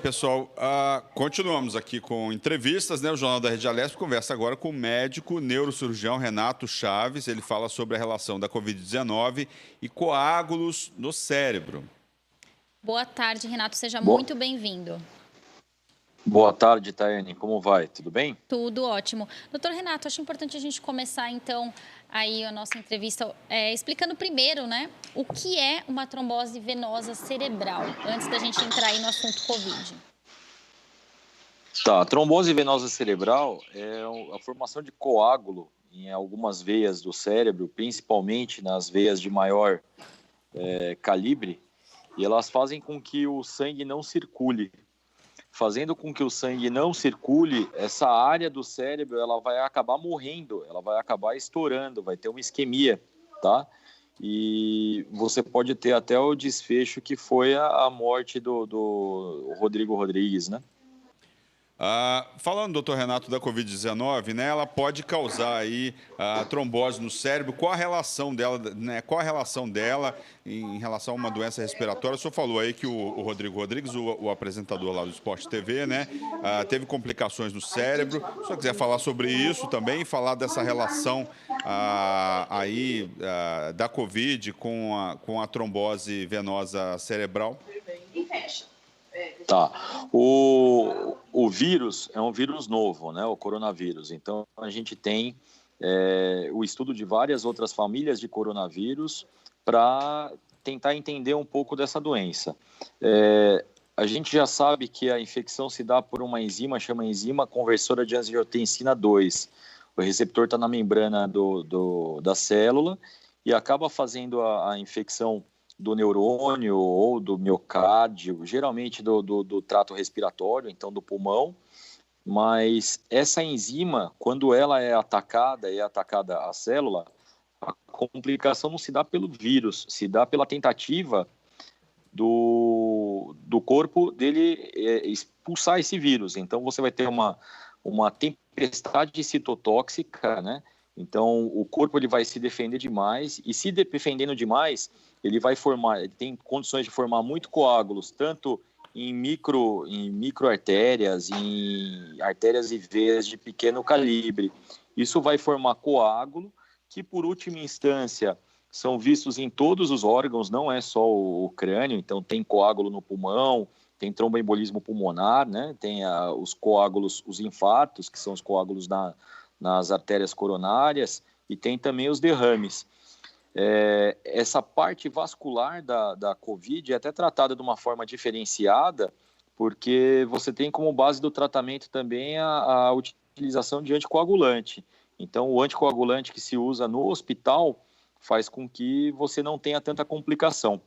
Pessoal, continuamos aqui com entrevistas, né? O Jornal da Rede Alesp conversa agora com o médico neurocirurgião Renato Chaves. Ele fala sobre a relação da Covid-19 e coágulos no cérebro. Boa tarde, Renato. Seja Boa, muito bem-vindo. boa tarde, Tayane. Como vai? Tudo bem? Tudo ótimo. Doutor Renato, acho importante a gente começar, então, aí a nossa entrevista explicando primeiro, né, o que é uma trombose venosa cerebral, antes da gente entrar aí no assunto Covid. Tá, a trombose venosa cerebral é a formação de coágulo em algumas veias do cérebro, principalmente nas veias de maior calibre, e elas fazem com que o sangue não circule. Fazendo com que o sangue não circule, essa área do cérebro ela vai acabar morrendo, ela vai acabar estourando, vai ter uma isquemia, tá? E você pode ter até o desfecho que foi a morte do Rodrigo Rodrigues, né? Falando, doutor Renato, da Covid-19, né, ela pode causar aí trombose no cérebro. Qual a relação dela, né, em relação a uma doença respiratória? O senhor falou aí que o Rodrigo Rodrigues, o apresentador lá do Sport TV, né, teve complicações no cérebro. Se o senhor quiser falar sobre isso também, falar dessa relação da Covid com a trombose venosa cerebral. Tá. O vírus é um vírus novo, né? O coronavírus. Então, a gente tem o estudo de várias outras famílias de coronavírus para tentar entender um pouco dessa doença. A gente já sabe que a infecção se dá por uma enzima, chama enzima conversora de angiotensina 2. O receptor está na membrana da célula e acaba fazendo a infecção do neurônio ou do miocárdio, geralmente do trato respiratório, então do pulmão, mas essa enzima, quando ela é atacada a célula, a complicação não se dá pelo vírus, se dá pela tentativa do corpo dele expulsar esse vírus. Então você vai ter uma tempestade citotóxica, né? Então o corpo ele vai se defender demais, e se defendendo demais, ele tem condições de formar muito coágulos, tanto em microartérias, em artérias e veias de pequeno calibre. Isso vai formar coágulo, que por última instância são vistos em todos os órgãos, não é só o crânio. Então tem coágulo no pulmão, tem tromboembolismo pulmonar, né? Tem os coágulos, os infartos, que são os coágulos nas artérias coronárias, e tem também os derrames. Essa parte vascular da COVID é até tratada de uma forma diferenciada, porque você tem como base do tratamento também a utilização de anticoagulante. Então, o anticoagulante que se usa no hospital faz com que você não tenha tanta complicação.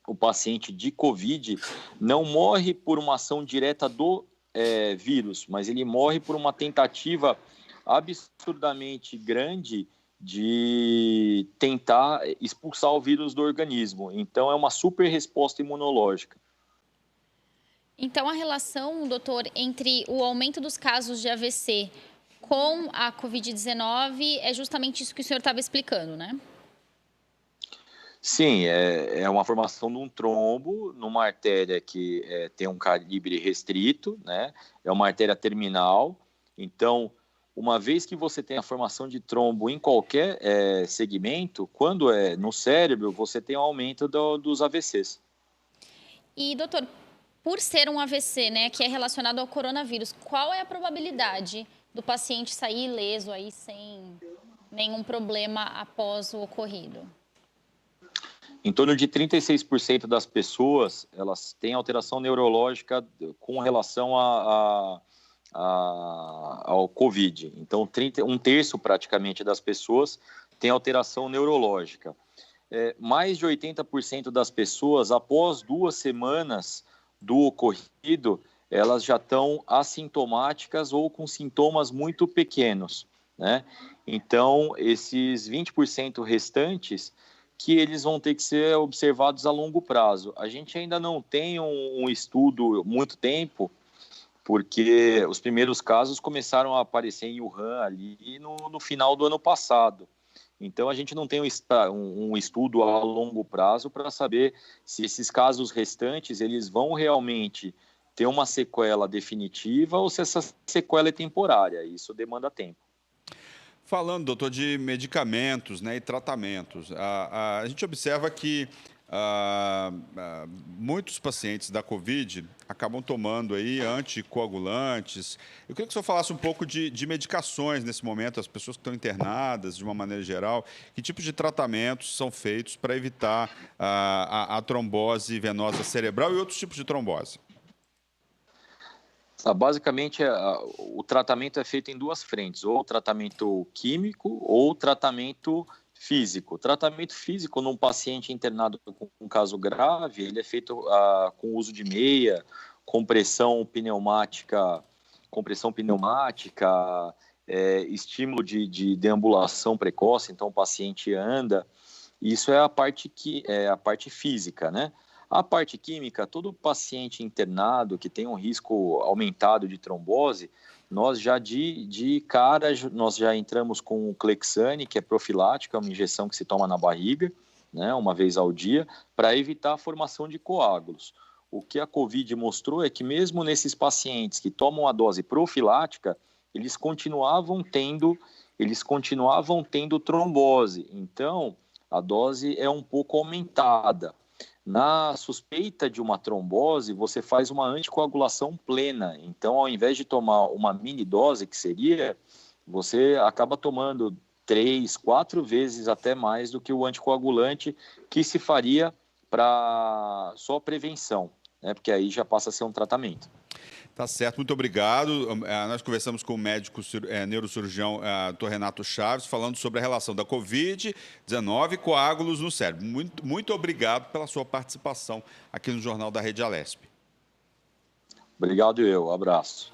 O paciente de COVID não morre por uma ação direta do vírus, mas ele morre por uma tentativa absurdamente grande de tentar expulsar o vírus do organismo. Então, é uma super resposta imunológica. Então, a relação, doutor, entre o aumento dos casos de AVC com a Covid-19 é justamente isso que o senhor estava explicando, né? Sim, é uma formação de um trombo numa artéria que tem um calibre restrito, né? É uma artéria terminal. Então, uma vez que você tem a formação de trombo em qualquer segmento, quando é no cérebro, você tem um aumento dos AVCs. E, doutor, por ser um AVC, né, que é relacionado ao coronavírus, qual é a probabilidade do paciente sair ileso aí sem nenhum problema após o ocorrido? Em torno de 36% das pessoas, elas têm alteração neurológica com relação ao COVID. Então, um terço praticamente das pessoas tem alteração neurológica. Mais de 80% das pessoas, após 2 semanas do ocorrido, elas já estão assintomáticas ou com sintomas muito pequenos, né? Então, esses 20% restantes, que eles vão ter que ser observados a longo prazo. A gente ainda não tem um estudo muito tempo, porque os primeiros casos começaram a aparecer em Wuhan ali no final do ano passado. Então, a gente não tem um estudo a longo prazo para saber se esses casos restantes eles vão realmente ter uma sequela definitiva ou se essa sequela é temporária. Isso demanda tempo. Falando, doutor, de medicamentos, né, e tratamentos, a gente observa que muitos pacientes da Covid acabam tomando aí anticoagulantes. Eu queria que o senhor falasse um pouco de medicações nesse momento, as pessoas que estão internadas, de uma maneira geral, que tipos de tratamentos são feitos para evitar a trombose venosa cerebral e outros tipos de trombose? Basicamente, o tratamento é feito em duas frentes, ou tratamento químico ou tratamento físico. O tratamento físico num paciente internado com um caso grave, ele é feito com uso de meia, compressão pneumática, estímulo de deambulação precoce, então o paciente anda. Isso é a parte física, né? A parte química, todo paciente internado que tem um risco aumentado de trombose, nós já de cara, nós já entramos com o Clexane, que é profilático, é uma injeção que se toma na barriga, né, uma vez ao dia, para evitar a formação de coágulos. O que a Covid mostrou é que mesmo nesses pacientes que tomam a dose profilática, eles continuavam tendo trombose. Então, a dose é um pouco aumentada. Na suspeita de uma trombose, você faz uma anticoagulação plena. Então, ao invés de tomar uma mini dose, que seria, você acaba tomando 3, 4 vezes até mais do que o anticoagulante que se faria para só prevenção, né? Porque aí já passa a ser um tratamento. Tá certo, muito obrigado. Nós conversamos com o médico neurocirurgião Dr. Renato Chaves, falando sobre a relação da Covid-19 e coágulos no cérebro. Muito obrigado pela sua participação aqui no Jornal da Rede Alesp. Obrigado, abraço.